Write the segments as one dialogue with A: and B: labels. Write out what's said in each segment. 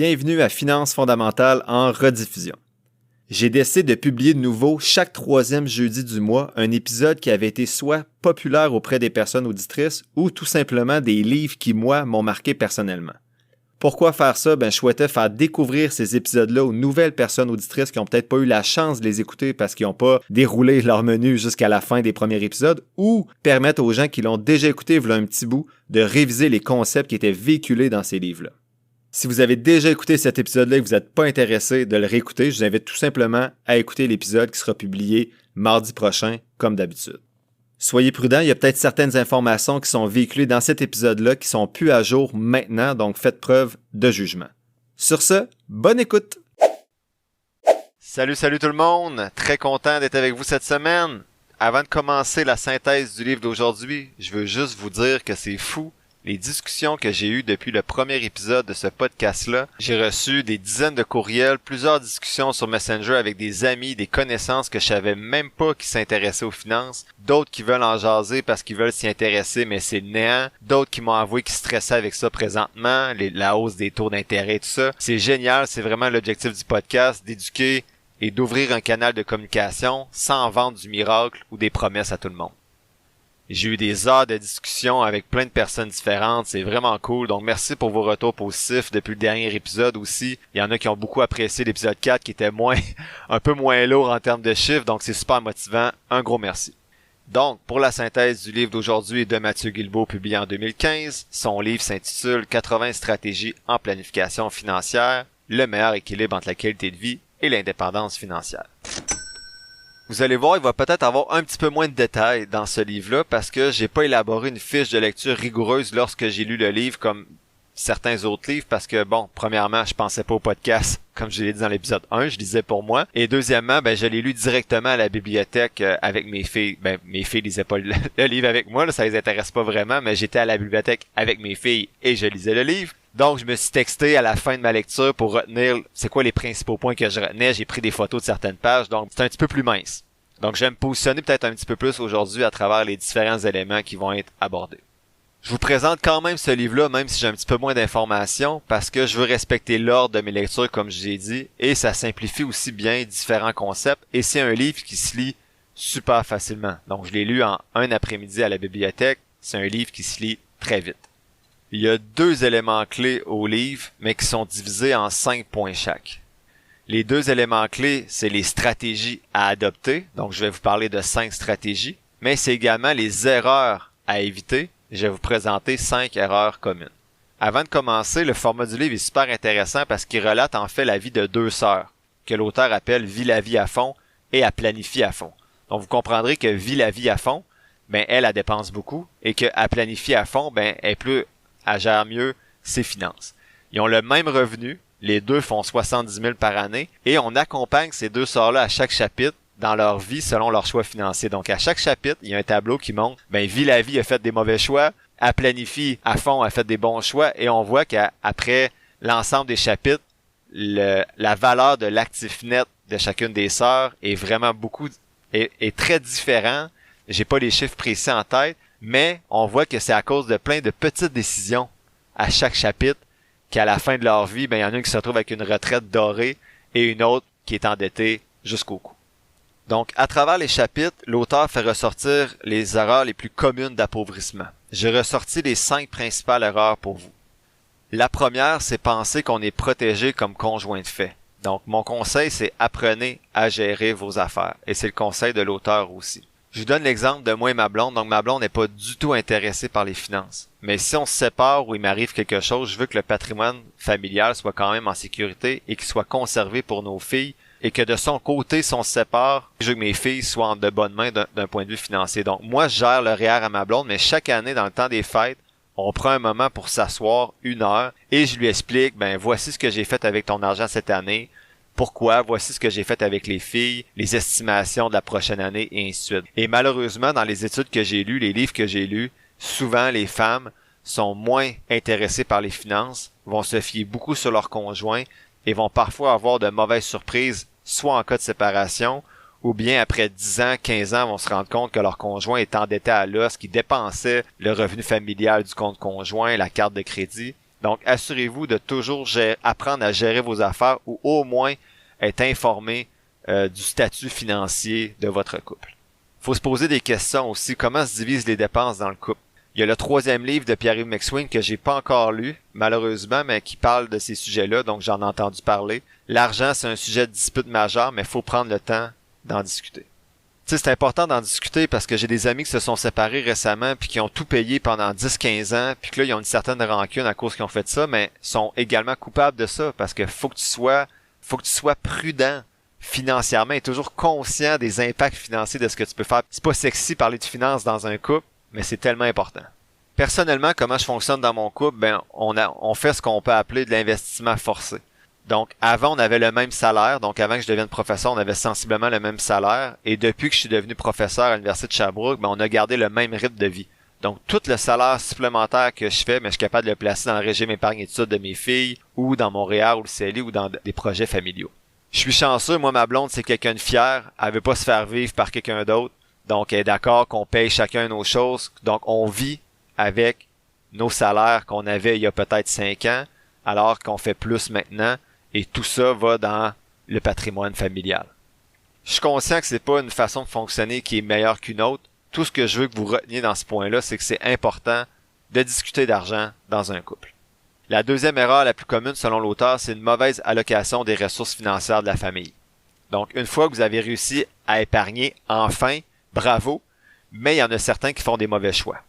A: Bienvenue à Finances fondamentales en rediffusion. J'ai décidé de publier de nouveau chaque troisième jeudi du mois un épisode qui avait été soit populaire auprès des personnes auditrices ou tout simplement des livres qui, moi, m'ont marqué personnellement. Pourquoi faire ça? Je souhaitais faire découvrir ces épisodes-là aux nouvelles personnes auditrices qui n'ont peut-être pas eu la chance de les écouter parce qu'ils n'ont pas déroulé leur menu jusqu'à la fin des premiers épisodes, ou permettre aux gens qui l'ont déjà écouté voilà un petit bout de réviser les concepts qui étaient véhiculés dans ces livres-là. Si vous avez déjà écouté cet épisode-là et que vous n'êtes pas intéressé de le réécouter, je vous invite tout simplement à écouter l'épisode qui sera publié mardi prochain, comme d'habitude. Soyez prudents, il y a peut-être certaines informations qui sont véhiculées dans cet épisode-là qui sont plus à jour maintenant, donc faites preuve de jugement. Sur ce, bonne écoute! Salut tout le monde! Très content d'être avec vous cette semaine. Avant de commencer la synthèse du livre d'aujourd'hui, je veux juste vous dire que c'est fou. Les discussions que j'ai eues depuis le premier épisode de ce podcast-là, j'ai reçu des dizaines de courriels, plusieurs discussions sur Messenger avec des amis, des connaissances que je savais même pas qui s'intéressaient aux finances, d'autres qui veulent en jaser parce qu'ils veulent s'y intéresser mais c'est le néant, d'autres qui m'ont avoué qu'ils stressaient avec ça présentement, la hausse des taux d'intérêt et tout ça. C'est génial, c'est vraiment l'objectif du podcast, d'éduquer et d'ouvrir un canal de communication sans vendre du miracle ou des promesses à tout le monde. J'ai eu des heures de discussion avec plein de personnes différentes, c'est vraiment cool, donc merci pour vos retours positifs depuis le dernier épisode aussi. Il y en a qui ont beaucoup apprécié l'épisode 4 qui était un peu moins lourd en termes de chiffres, donc c'est super motivant, un gros merci. Donc, pour la synthèse du livre d'aujourd'hui de Mathieu Guilbeault publié en 2015, son livre s'intitule 80 stratégies en planification financière, le meilleur équilibre entre la qualité de vie et l'indépendance financière. Vous allez voir, il va peut-être avoir un petit peu moins de détails dans ce livre-là parce que j'ai pas élaboré une fiche de lecture rigoureuse lorsque j'ai lu le livre comme certains autres livres parce que, premièrement, je pensais pas au podcast comme je l'ai dit dans l'épisode 1, je lisais pour moi. Et deuxièmement, je l'ai lu directement à la bibliothèque avec mes filles. Mes filles lisaient pas le livre avec moi, là, ça les intéresse pas vraiment, mais j'étais à la bibliothèque avec mes filles et je lisais le livre. Donc, je me suis texté à la fin de ma lecture pour retenir c'est quoi les principaux points que je retenais. J'ai pris des photos de certaines pages, donc c'est un petit peu plus mince. Donc, je vais me positionner peut-être un petit peu plus aujourd'hui à travers les différents éléments qui vont être abordés. Je vous présente quand même ce livre-là, même si j'ai un petit peu moins d'informations, parce que je veux respecter l'ordre de mes lectures, comme je l'ai dit, et ça simplifie aussi bien différents concepts, et c'est un livre qui se lit super facilement. Donc, je l'ai lu en un après-midi à la bibliothèque. C'est un livre qui se lit très vite. Il y a 2 éléments clés au livre, mais qui sont divisés en 5 points chaque. Les 2 éléments clés, c'est les stratégies à adopter. Donc, je vais vous parler de 5 stratégies. Mais c'est également les erreurs à éviter. Je vais vous présenter 5 erreurs communes. Avant de commencer, le format du livre est super intéressant parce qu'il relate en fait la vie de 2 sœurs, que l'auteur appelle « Vis la vie à fond » et « À planifier à fond ». Donc, vous comprendrez que « Vis la vie à fond », elle dépense beaucoup et que « À planifier à fond », elle gère mieux ses finances. Ils ont le même revenu, les 2 font 70 000 par année et on accompagne ces 2 sœurs-là à chaque chapitre dans leur vie selon leurs choix financiers. Donc à chaque chapitre, il y a un tableau qui montre, Vis la vie a fait des mauvais choix, à planifier à fond a fait des bons choix et on voit qu'après l'ensemble des chapitres, la valeur de l'actif net de chacune des sœurs est vraiment est très différent. J'ai pas les chiffres précis en tête, mais on voit que c'est à cause de plein de petites décisions à chaque chapitre qu'à la fin de leur vie, il y en a une qui se retrouve avec une retraite dorée et une autre qui est endettée jusqu'au cou. Donc, à travers les chapitres, l'auteur fait ressortir les erreurs les plus communes d'appauvrissement. J'ai ressorti les 5 principales erreurs pour vous. La première, c'est penser qu'on est protégé comme conjoint de fait. Donc, mon conseil, c'est apprenez à gérer vos affaires. Et c'est le conseil de l'auteur aussi. Je vous donne l'exemple de moi et ma blonde. Donc, ma blonde n'est pas du tout intéressée par les finances. Mais si on se sépare ou il m'arrive quelque chose, je veux que le patrimoine familial soit quand même en sécurité et qu'il soit conservé pour nos filles. Et que de son côté, si on se sépare, je veux que mes filles soient en de bonnes mains d'un point de vue financier. Donc, moi, je gère le REER à ma blonde, mais chaque année, dans le temps des fêtes, on prend un moment pour s'asseoir 1 heure et je lui explique, voici ce que j'ai fait avec ton argent cette année. Pourquoi? Voici ce que j'ai fait avec les filles, les estimations de la prochaine année et ainsi de suite. Et malheureusement, dans les études que j'ai lues, les livres que j'ai lus, souvent les femmes sont moins intéressées par les finances, vont se fier beaucoup sur leur conjoint et vont parfois avoir de mauvaises surprises, soit en cas de séparation, ou bien après 10 ans, 15 ans, vont se rendre compte que leur conjoint est endetté à l'os, qui dépensait le revenu familial du compte conjoint, la carte de crédit, Donc, assurez-vous de toujours apprendre à gérer vos affaires ou au moins être informé du statut financier de votre couple. Faut se poser des questions aussi. Comment se divisent les dépenses dans le couple? Il y a le 3e livre de Pierre-Yves McSween que j'ai pas encore lu, malheureusement, mais qui parle de ces sujets-là, donc j'en ai entendu parler. L'argent, c'est un sujet de dispute majeur, mais il faut prendre le temps d'en discuter. Tu sais, c'est important d'en discuter parce que j'ai des amis qui se sont séparés récemment puis qui ont tout payé pendant 10-15 ans puis que là, ils ont une certaine rancune à cause qu'ils ont fait ça, mais sont également coupables de ça parce que faut que tu sois prudent financièrement et toujours conscient des impacts financiers de ce que tu peux faire. C'est pas sexy parler de finances dans un couple, mais c'est tellement important. Personnellement, comment je fonctionne dans mon couple? On fait ce qu'on peut appeler de l'investissement forcé. Donc, avant, on avait le même salaire. Donc, avant que je devienne professeur, on avait sensiblement le même salaire. Et depuis que je suis devenu professeur à l'Université de Sherbrooke, on a gardé le même rythme de vie. Donc, tout le salaire supplémentaire que je fais, mais je suis capable de le placer dans le régime épargne-études de mes filles, ou dans mon REER ou le CELI, ou dans des projets familiaux. Je suis chanceux. Moi, ma blonde, c'est quelqu'un de fier. Elle veut pas se faire vivre par quelqu'un d'autre. Donc, elle est d'accord qu'on paye chacun nos choses. Donc, on vit avec nos salaires qu'on avait il y a peut-être 5 ans, alors qu'on fait plus maintenant. Et tout ça va dans le patrimoine familial. Je suis conscient que c'est pas une façon de fonctionner qui est meilleure qu'une autre. Tout ce que je veux que vous reteniez dans ce point-là, c'est que c'est important de discuter d'argent dans un couple. La deuxième erreur la plus commune selon l'auteur, c'est une mauvaise allocation des ressources financières de la famille. Donc, une fois que vous avez réussi à épargner, enfin, bravo, mais il y en a certains qui font des mauvais choix.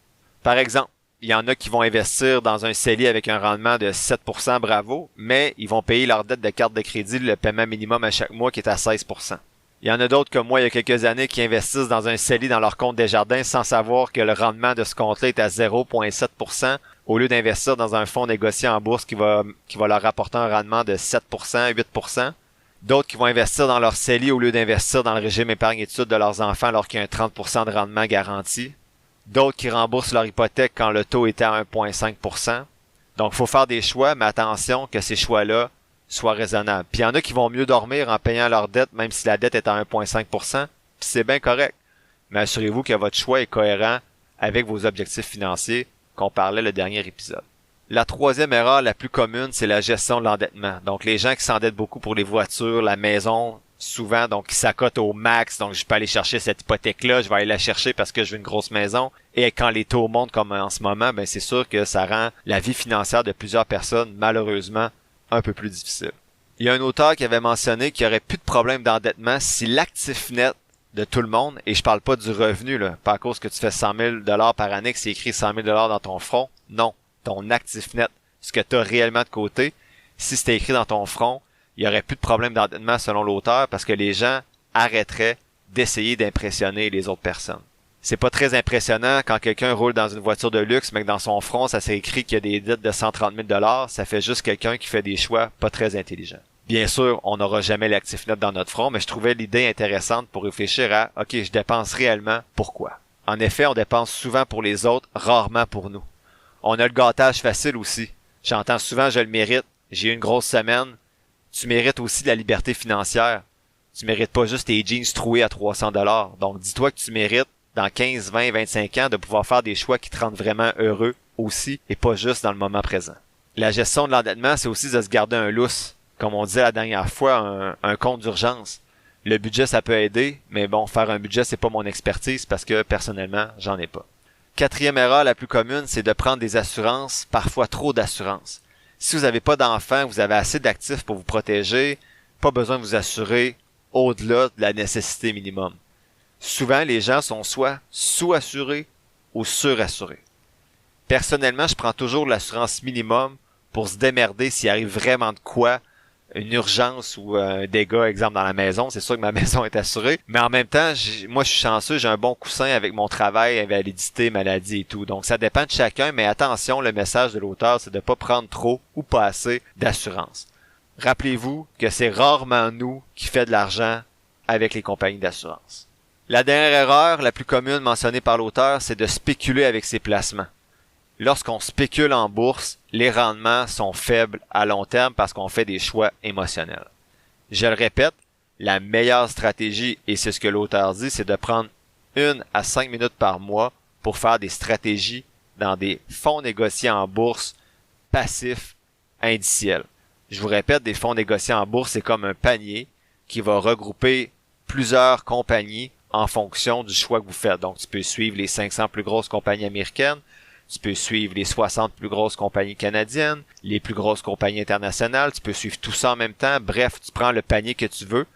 A: Par exemple, il y en a qui vont investir dans un CELI avec un rendement de 7%, bravo, mais ils vont payer leur dette de carte de crédit, le paiement minimum à chaque mois qui est à 16%. Il y en a d'autres comme moi il y a quelques années qui investissent dans un CELI dans leur compte Desjardins sans savoir que le rendement de ce compte-là est à 0,7% au lieu d'investir dans un fonds négocié en bourse qui va leur rapporter un rendement de 7%, 8%. D'autres qui vont investir dans leur CELI au lieu d'investir dans le régime épargne-études de leurs enfants alors qu'il y a un 30% de rendement garanti. D'autres qui remboursent leur hypothèque quand le taux était à 1,5%. Donc, il faut faire des choix, mais attention que ces choix-là soient raisonnables. Puis, il y en a qui vont mieux dormir en payant leur dette, même si la dette est à 1,5%. Puis, c'est bien correct. Mais assurez-vous que votre choix est cohérent avec vos objectifs financiers qu'on parlait le dernier épisode. La troisième erreur la plus commune, c'est la gestion de l'endettement. Donc, les gens qui s'endettent beaucoup pour les voitures, la maison, souvent, donc, qui s'accotent au max. Donc, je peux aller chercher cette hypothèque-là, je vais aller la chercher parce que je veux une grosse maison. Et quand les taux montent comme en ce moment, c'est sûr que ça rend la vie financière de plusieurs personnes, malheureusement, un peu plus difficile. Il y a un auteur qui avait mentionné qu'il n'y aurait plus de problème d'endettement si l'actif net de tout le monde, et je parle pas du revenu, là, pas à cause que tu fais 100 000 par année, que c'est écrit 100 000 dans ton front. Non, ton actif net, ce que tu as réellement de côté, si c'était écrit dans ton front, il y aurait plus de problème d'endettement selon l'auteur parce que les gens arrêteraient d'essayer d'impressionner les autres personnes. C'est pas très impressionnant quand quelqu'un roule dans une voiture de luxe, mais que dans son front, ça s'est écrit qu'il y a des dettes de 130 000 $. Ça fait juste quelqu'un qui fait des choix pas très intelligents. Bien sûr, on n'aura jamais l'actif net dans notre front, mais je trouvais l'idée intéressante pour réfléchir à, OK, je dépense réellement, pourquoi? En effet, on dépense souvent pour les autres, rarement pour nous. On a le gâtage facile aussi. J'entends souvent, je le mérite, j'ai eu une grosse semaine. Tu mérites aussi de la liberté financière. Tu mérites pas juste tes jeans troués à 300 $. Donc, dis-toi que tu mérites, dans 15, 20, 25 ans, de pouvoir faire des choix qui te rendent vraiment heureux aussi, et pas juste dans le moment présent. La gestion de l'endettement, c'est aussi de se garder un lousse. Comme on disait la dernière fois, un compte d'urgence. Le budget, ça peut aider, mais bon, faire un budget, c'est pas mon expertise parce que, personnellement, j'en ai pas. Quatrième erreur la plus commune, c'est de prendre des assurances, parfois trop d'assurances. Si vous n'avez pas d'enfants, vous avez assez d'actifs pour vous protéger, pas besoin de vous assurer au-delà de la nécessité minimum. Souvent, les gens sont soit sous-assurés ou surassurés. Personnellement, je prends toujours l'assurance minimum pour se démerder s'il arrive vraiment de quoi, une urgence ou un dégât, exemple, dans la maison. C'est sûr que ma maison est assurée. Mais en même temps, moi, je suis chanceux, j'ai un bon coussin avec mon travail, invalidité, maladie et tout. Donc, ça dépend de chacun, mais attention, le message de l'auteur, c'est de pas prendre trop ou pas assez d'assurance. Rappelez-vous que c'est rarement nous qui fait de l'argent avec les compagnies d'assurance. La dernière erreur, la plus commune mentionnée par l'auteur, c'est de spéculer avec ses placements. Lorsqu'on spécule en bourse, les rendements sont faibles à long terme parce qu'on fait des choix émotionnels. Je le répète, la meilleure stratégie, et c'est ce que l'auteur dit, c'est de prendre 1 à 5 minutes par mois pour faire des stratégies dans des fonds négociés en bourse passif indiciel. Je vous répète, des fonds négociés en bourse, c'est comme un panier qui va regrouper plusieurs compagnies en fonction du choix que vous faites. Donc, tu peux suivre les 500 plus grosses compagnies américaines, tu peux suivre les 60 plus grosses compagnies canadiennes, les plus grosses compagnies internationales, tu peux suivre tout ça en même temps. Bref, tu prends le panier que tu veux.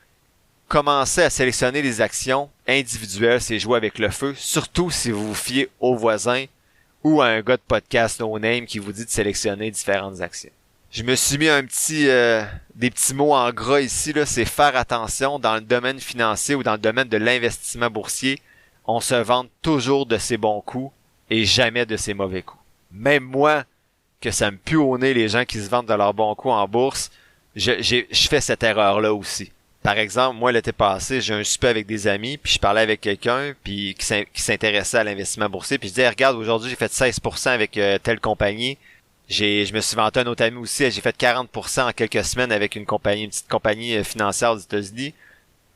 A: Commencez à sélectionner les actions individuelles, c'est jouer avec le feu, surtout si vous vous fiez aux voisins ou à un gars de podcast no name qui vous dit de sélectionner différentes actions. Je me suis mis des petits mots en gras ici, là, c'est faire attention dans le domaine financier ou dans le domaine de l'investissement boursier. On se vante toujours de ses bons coups et jamais de ses mauvais coups. Même moi, que ça me pue au nez les gens qui se vantent de leurs bons coups en bourse, je fais cette erreur-là aussi. Par exemple, moi l'été passé, j'ai un souper avec des amis, puis je parlais avec quelqu'un puis qui s'intéressait à l'investissement boursier, puis je disais regarde, aujourd'hui j'ai fait 16% avec telle compagnie. Je me suis vanté un autre ami aussi, j'ai fait 40% en quelques semaines avec une petite compagnie financière aux États-Unis.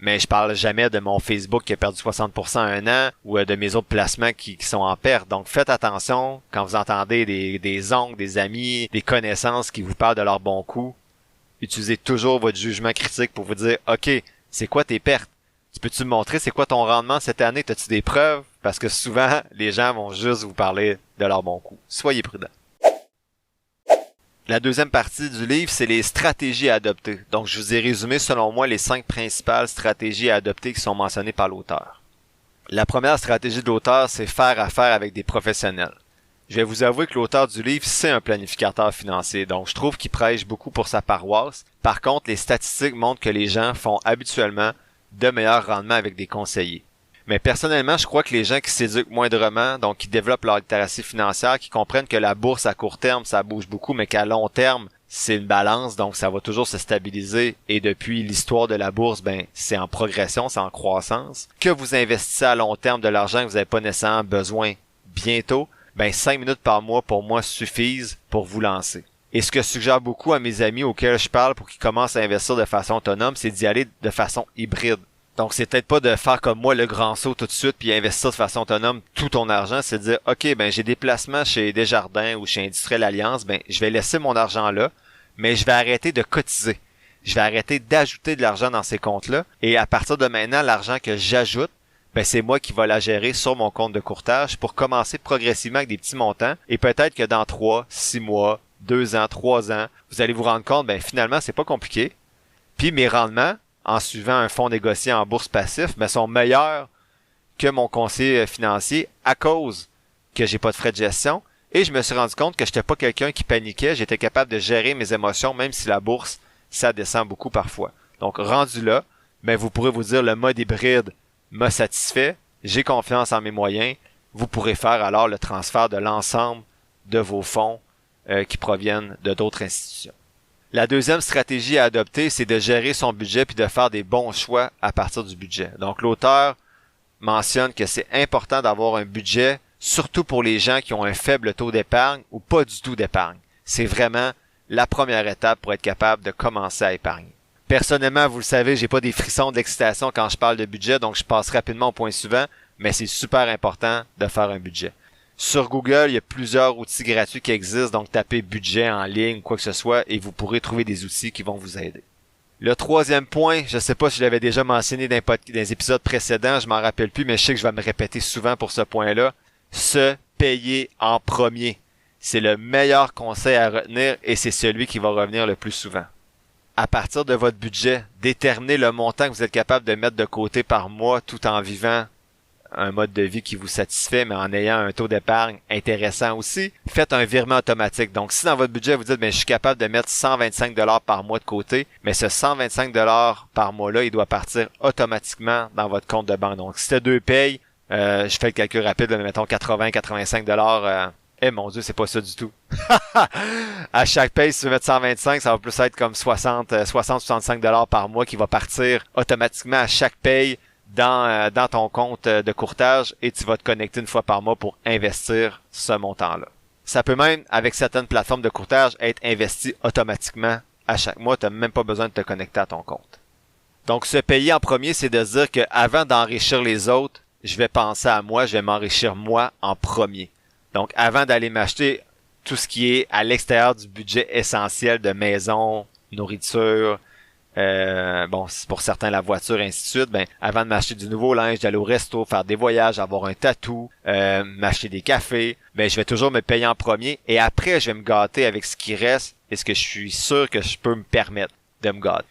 A: Mais je parle jamais de mon Facebook qui a perdu 60% en un an ou de mes autres placements qui sont en perte. Donc faites attention quand vous entendez des oncles, des amis, des connaissances qui vous parlent de leurs bons coups. Utilisez toujours votre jugement critique pour vous dire OK, c'est quoi tes pertes? Tu peux-tu me montrer c'est quoi ton rendement cette année? T'as-tu des preuves? Parce que souvent, les gens vont juste vous parler de leurs bons coups. Soyez prudents. La deuxième partie du livre, c'est les stratégies à adopter. Donc, je vous ai résumé, selon moi, les 5 principales stratégies à adopter qui sont mentionnées par l'auteur. La première stratégie de l'auteur, c'est faire affaire avec des professionnels. Je vais vous avouer que l'auteur du livre, c'est un planificateur financier, donc je trouve qu'il prêche beaucoup pour sa paroisse. Par contre, les statistiques montrent que les gens font habituellement de meilleurs rendements avec des conseillers. Mais personnellement, je crois que les gens qui s'éduquent moindrement, donc qui développent leur littératie financière, qui comprennent que la bourse à court terme, ça bouge beaucoup, mais qu'à long terme, c'est une balance, donc ça va toujours se stabiliser. Et depuis l'histoire de la bourse, c'est en progression, c'est en croissance. Que vous investissez à long terme de l'argent que vous n'avez pas nécessairement besoin bientôt, 5 minutes par mois pour moi suffisent pour vous lancer. Et ce que je suggère beaucoup à mes amis auxquels je parle pour qu'ils commencent à investir de façon autonome, c'est d'y aller de façon hybride. Donc, c'est peut-être pas de faire comme moi le grand saut tout de suite puis investir de façon autonome tout ton argent. C'est de dire, OK, j'ai des placements chez Desjardins ou chez Industrielle Alliance. Je vais laisser mon argent là, mais je vais arrêter de cotiser. Je vais arrêter d'ajouter de l'argent dans ces comptes-là. Et à partir de maintenant, l'argent que j'ajoute, c'est moi qui va la gérer sur mon compte de courtage pour commencer progressivement avec des petits montants. Et peut-être que dans 3, 6 mois, 2 ans, 3 ans, vous allez vous rendre compte, finalement, c'est pas compliqué. Puis mes rendements, en suivant un fonds négocié en bourse passif, sont meilleurs que mon conseiller financier à cause que j'ai pas de frais de gestion. Et je me suis rendu compte que j'étais pas quelqu'un qui paniquait. J'étais capable de gérer mes émotions, même si la bourse, ça descend beaucoup parfois. Donc, rendu là, vous pourrez vous dire le mode hybride m'a satisfait. J'ai confiance en mes moyens. Vous pourrez faire alors le transfert de l'ensemble de vos fonds qui proviennent de d'autres institutions. La deuxième stratégie à adopter, c'est de gérer son budget puis de faire des bons choix à partir du budget. Donc, l'auteur mentionne que c'est important d'avoir un budget, surtout pour les gens qui ont un faible taux d'épargne ou pas du tout d'épargne. C'est vraiment la première étape pour être capable de commencer à épargner. Personnellement, vous le savez, j'ai pas des frissons d'excitation quand je parle de budget, donc je passe rapidement au point suivant, mais c'est super important de faire un budget. Sur Google, il y a plusieurs outils gratuits qui existent, donc tapez budget en ligne ou quoi que ce soit et vous pourrez trouver des outils qui vont vous aider. Le troisième point, je sais pas si je l'avais déjà mentionné dans les épisodes précédents, je m'en rappelle plus, mais je sais que je vais me répéter souvent pour ce point-là. Se payer en premier. C'est le meilleur conseil à retenir et c'est celui qui va revenir le plus souvent. À partir de votre budget, déterminez le montant que vous êtes capable de mettre de côté par mois tout en vivant un mode de vie qui vous satisfait, mais en ayant un taux d'épargne intéressant aussi. Faites un virement automatique. Donc, si dans votre budget, vous dites, je suis capable de mettre 125 $ par mois de côté, mais ce 125 $ par mois-là, il doit partir automatiquement dans votre compte de banque. Donc, si tu as 2 payes, je fais le calcul rapide, mettons 80-85 $. Mon Dieu, c'est pas ça du tout. À chaque paye, si tu veux mettre 125, ça va plus être comme 60-65 $ par mois qui va partir automatiquement à chaque paye dans ton compte de courtage et tu vas te connecter une fois par mois pour investir ce montant-là. Ça peut même, avec certaines plateformes de courtage, être investi automatiquement à chaque mois. Tu n'as même pas besoin de te connecter à ton compte. Donc, se payer en premier, c'est de se dire qu'avant d'enrichir les autres, je vais penser à moi, je vais m'enrichir moi en premier. Donc, avant d'aller m'acheter tout ce qui est à l'extérieur du budget essentiel de maison, nourriture, pour certains la voiture, ainsi de suite, avant de m'acheter du nouveau linge, d'aller au resto, faire des voyages, avoir un tatou, m'acheter des cafés, je vais toujours me payer en premier et après je vais me gâter avec ce qui reste et ce que je suis sûr que je peux me permettre de me gâter.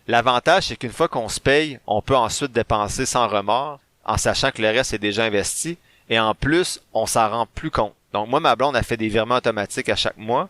A: L'avantage, c'est qu'une fois qu'on se paye, on peut ensuite dépenser sans remords, en sachant que le reste est déjà investi et en plus, on s'en rend plus compte. Donc moi, ma blonde a fait des virements automatiques à chaque mois,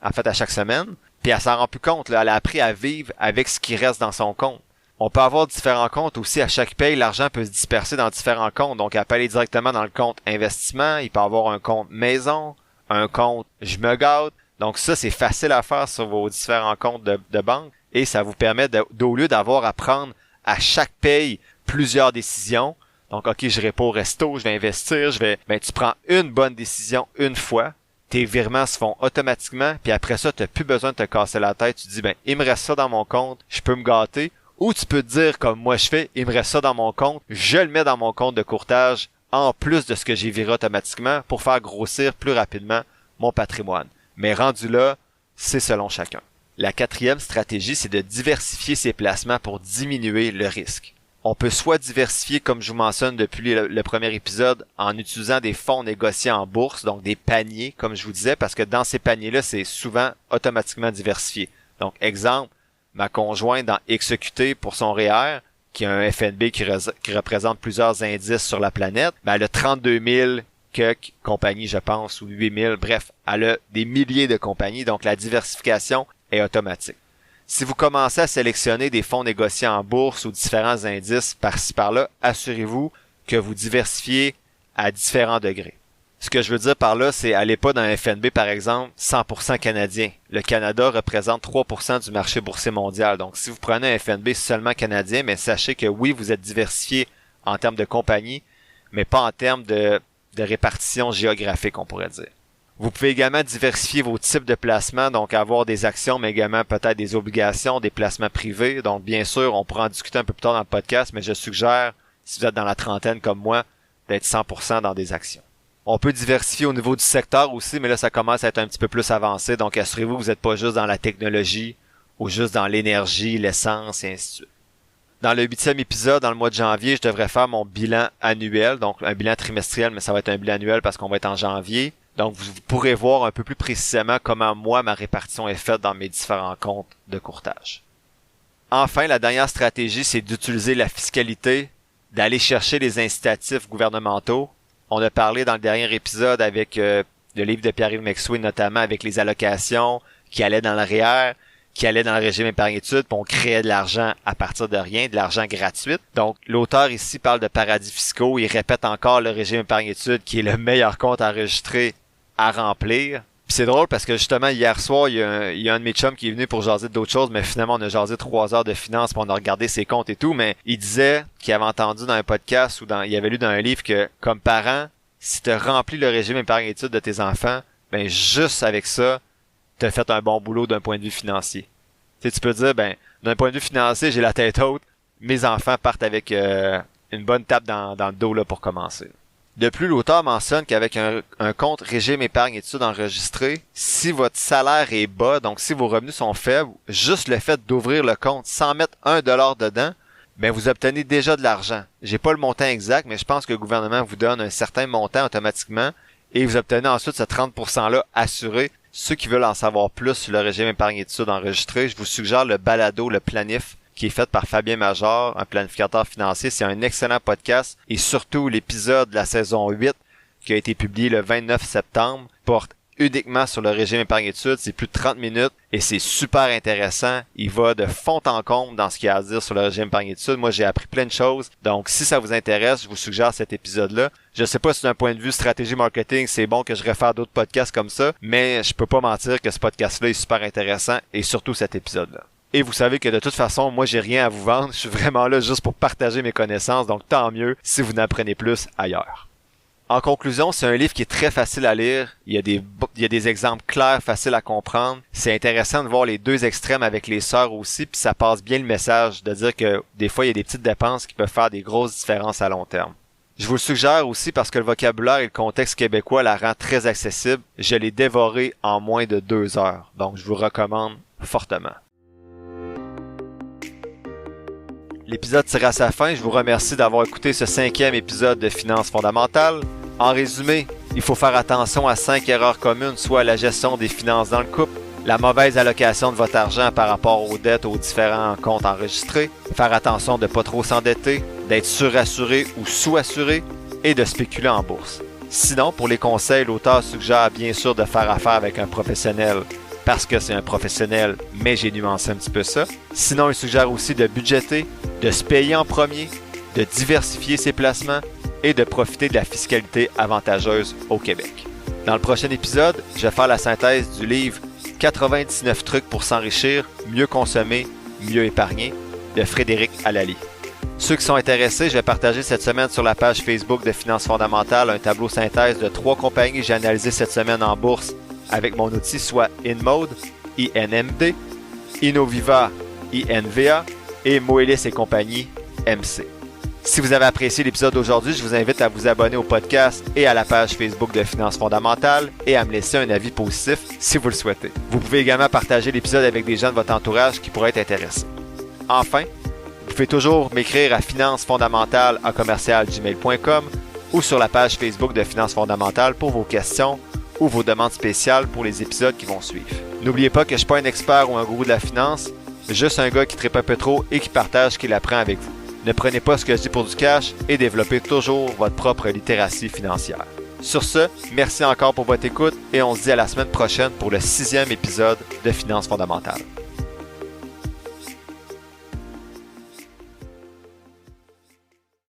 A: en fait à chaque semaine. Puis elle s'en rend plus compte, là. Elle a appris à vivre avec ce qui reste dans son compte. On peut avoir différents comptes aussi. À chaque paye, l'argent peut se disperser dans différents comptes. Donc, elle peut aller directement dans le compte investissement. Il peut avoir un compte maison, un compte je me gâte. Donc, ça, c'est facile à faire sur vos différents comptes de banque. Et ça vous permet au lieu d'avoir à prendre à chaque paye plusieurs décisions. Donc, OK, je irai pas au resto, je vais investir, tu prends une bonne décision une fois. Tes virements se font automatiquement, puis après ça, tu n'as plus besoin de te casser la tête. Tu dis, il me reste ça dans mon compte, je peux me gâter. Ou tu peux te dire, comme moi je fais, il me reste ça dans mon compte, je le mets dans mon compte de courtage, en plus de ce que j'ai viré automatiquement, pour faire grossir plus rapidement mon patrimoine. Mais rendu là, c'est selon chacun. La 4e stratégie, c'est de diversifier ses placements pour diminuer le risque. On peut soit diversifier, comme je vous mentionne depuis le premier épisode, en utilisant des fonds négociés en bourse, donc des paniers, comme je vous disais, parce que dans ces paniers-là, c'est souvent automatiquement diversifié. Donc, exemple, ma conjointe dans XEQT pour son REER, qui a un FNB qui représente plusieurs indices sur la planète, elle a 32 000 quelques compagnies, je pense, ou 8 000, bref, elle a des milliers de compagnies, donc la diversification est automatique. Si vous commencez à sélectionner des fonds négociés en bourse ou différents indices par-ci par-là, assurez-vous que vous diversifiez à différents degrés. Ce que je veux dire par là, c'est allez pas dans un FNB, par exemple, 100% canadien. Le Canada représente 3% du marché boursier mondial. Donc, si vous prenez un FNB seulement canadien, mais sachez que oui, vous êtes diversifié en termes de compagnie, mais pas en termes de répartition géographique, on pourrait dire. Vous pouvez également diversifier vos types de placements, donc avoir des actions, mais également peut-être des obligations, des placements privés. Donc, bien sûr, on pourra en discuter un peu plus tard dans le podcast, mais je suggère, si vous êtes dans la trentaine comme moi, d'être 100% dans des actions. On peut diversifier au niveau du secteur aussi, mais là, ça commence à être un petit peu plus avancé. Donc, assurez-vous que vous n'êtes pas juste dans la technologie ou juste dans l'énergie, l'essence, et ainsi de suite. Dans le 8e épisode, dans le mois de janvier, je devrais faire mon bilan annuel, donc un bilan trimestriel, mais ça va être un bilan annuel parce qu'on va être en janvier. Donc, vous pourrez voir un peu plus précisément comment moi, ma répartition est faite dans mes différents comptes de courtage. Enfin, la dernière stratégie, c'est d'utiliser la fiscalité, d'aller chercher les incitatifs gouvernementaux. On a parlé dans le dernier épisode avec le livre de Pierre-Yves McSween, notamment avec les allocations qui allaient dans le REER, qui allaient dans le régime épargne-études, puis on créait de l'argent à partir de rien, de l'argent gratuit. Donc, l'auteur ici parle de paradis fiscaux. Il répète encore le régime épargne-études qui est le meilleur compte enregistré à remplir. Puis c'est drôle parce que justement, hier soir, il y a un de mes chums qui est venu pour jaser d'autres choses, mais finalement, on a jasé 3 heures de finances, puis on a regardé ses comptes et tout, mais il disait qu'il avait entendu dans un podcast ou il avait lu dans un livre que, comme parent, si tu remplis le régime épargne-études de tes enfants, juste avec ça, tu as fait un bon boulot d'un point de vue financier. Tu sais, tu peux dire, d'un point de vue financier, j'ai la tête haute, mes enfants partent avec une bonne tape dans le dos là pour commencer. De plus, l'auteur mentionne qu'avec un compte régime épargne-études enregistré, si votre salaire est bas, donc si vos revenus sont faibles, juste le fait d'ouvrir le compte sans mettre $1 dedans, vous obtenez déjà de l'argent. J'ai pas le montant exact, mais je pense que le gouvernement vous donne un certain montant automatiquement et vous obtenez ensuite ce 30%-là assuré. Ceux qui veulent en savoir plus sur le régime épargne-études enregistré, je vous suggère le balado, le planif, qui est fait par Fabien Major, un planificateur financier. C'est un excellent podcast et surtout l'épisode de la saison 8 qui a été publié le 29 septembre porte uniquement sur le régime épargne-études. C'est plus de 30 minutes et c'est super intéressant. Il va de fond en comble dans ce qu'il y a à dire sur le régime épargne-études. Moi, j'ai appris plein de choses. Donc, si ça vous intéresse, je vous suggère cet épisode-là. Je sais pas si d'un point de vue stratégie marketing, c'est bon que je réfère d'autres podcasts comme ça, mais je peux pas mentir que ce podcast-là est super intéressant et surtout cet épisode-là. Et vous savez que de toute façon, moi, j'ai rien à vous vendre. Je suis vraiment là juste pour partager mes connaissances. Donc, tant mieux si vous n'apprenez plus ailleurs. En conclusion, c'est un livre qui est très facile à lire. Il y a des exemples clairs, faciles à comprendre. C'est intéressant de voir les deux extrêmes avec les sœurs aussi. Puis ça passe bien le message de dire que des fois, il y a des petites dépenses qui peuvent faire des grosses différences à long terme. Je vous le suggère aussi parce que le vocabulaire et le contexte québécois la rend très accessible. Je l'ai dévoré en moins de 2 heures, donc je vous recommande fortement. L'épisode tire à sa fin. Je vous remercie d'avoir écouté ce 5e épisode de Finances fondamentales. En résumé, il faut faire attention à 5 erreurs communes, soit la gestion des finances dans le couple, la mauvaise allocation de votre argent par rapport aux dettes aux différents comptes enregistrés, faire attention de ne pas trop s'endetter, d'être surassuré ou sous-assuré et de spéculer en bourse. Sinon, pour les conseils, l'auteur suggère bien sûr de faire affaire avec un professionnel parce que c'est un professionnel, mais j'ai nuancé un petit peu ça. Sinon, il suggère aussi de budgéter, de se payer en premier, de diversifier ses placements et de profiter de la fiscalité avantageuse au Québec. Dans le prochain épisode, je vais faire la synthèse du livre 99 trucs pour s'enrichir, mieux consommer, mieux épargner de Frédéric Allali. Ceux qui sont intéressés, je vais partager cette semaine sur la page Facebook de Finances fondamentales un tableau synthèse de 3 compagnies que j'ai analysées cette semaine en bourse avec mon outil, soit InMode, INMD, Innoviva, INVA et Moelis et compagnie, MC. Si vous avez apprécié l'épisode d'aujourd'hui, je vous invite à vous abonner au podcast et à la page Facebook de Finances fondamentales et à me laisser un avis positif si vous le souhaitez. Vous pouvez également partager l'épisode avec des gens de votre entourage qui pourraient être intéressés. Enfin, vous pouvez toujours m'écrire à financesfondamentales@gmail.com ou sur la page Facebook de Finances fondamentales pour vos questions ou vos demandes spéciales pour les épisodes qui vont suivre. N'oubliez pas que je ne suis pas un expert ou un gourou de la finance, juste un gars qui trippe un peu trop et qui partage ce qu'il apprend avec vous. Ne prenez pas ce que je dis pour du cash et développez toujours votre propre littératie financière. Sur ce, merci encore pour votre écoute et on se dit à la semaine prochaine pour le 6e épisode de Finances fondamentales.